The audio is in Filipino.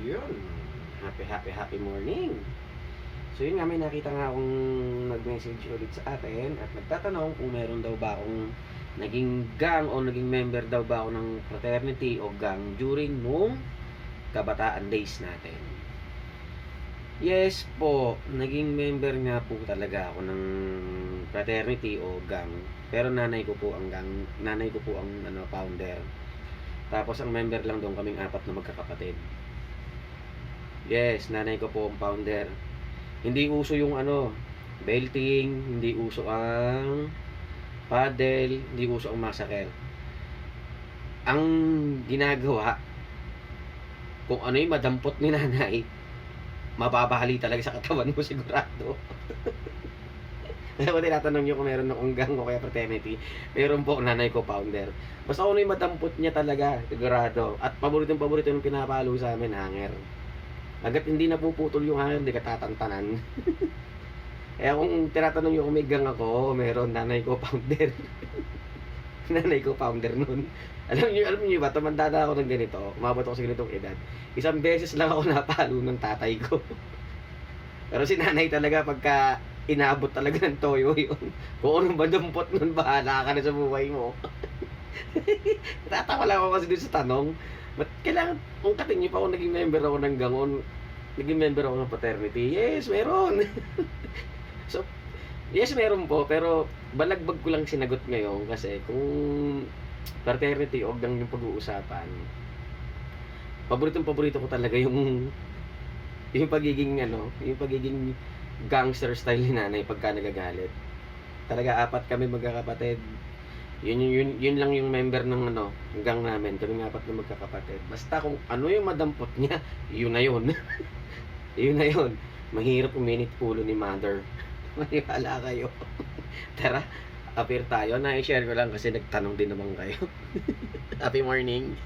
Yun. Happy morning. So yun nga, may nakita nga akong nag-message ulit sa atin at nagtatanong kung meron daw ba akong naging gang o naging member daw ba ako ng fraternity o gang during nung kabataan days natin. Yes po, naging member nga po talaga ako ng fraternity o gang. Pero nanay ko po ang founder. Tapos ang member lang doon kaming apat na magkakapatid. Yes, nanay ko po ang founder. Hindi uso yung belting, hindi uso ang paddle, hindi uso ang massacre. Ang ginagawa, kung ano yung madampot ni nanay, mababahali talaga sa katawan mo sigurado. Kaya kung tinatanong nyo kung meron akong gang o kaya fraternity, meron po nanay ko founder. Basta kung ano yung madampot niya talaga, sigurado. At paborito ng pinapalo sa amin, hanger. Agad hindi napuputol yung hanger, hindi ka tatantanan. Kaya kung tinatanong nyo kung may gang ako, meron nanay ko founder. Nanay ko founder nun. Alam niyo ba, tumanda na ako ng ganito, umabot ako sa ganitong edad. Isang beses lang ako napalo ng tatay ko. Pero si nanay talaga, pagka inabot talaga ng toyo yun. Kung anong madampot nun, bahala ka na sa buhay mo. Tatawa lang ako kasi dun sa tanong. Ba't kailangan, ungkatin niyo pa kung naging member ako ng gangon, naging member ako ng fraternity? Yes, meron. So, yes, meron po, pero balagbag ko lang sinagot ngayon kasi kung fraternity o gang yung pag-uusapan, paborito ko talaga yung pagiging gangster style ni nanay pagka nagagalit. Talaga apat kami magkakapatid. Yun lang yung member ng gang namin. Kami apat na magkakapatid. Basta kung ano yung madampot niya, yun na yun. Yun na yun. Mahirap uminit ulo ni mother. Maniwala kayo. Tara, appear tayo. Na-share ko lang kasi nagtanong din naman kayo. Happy morning.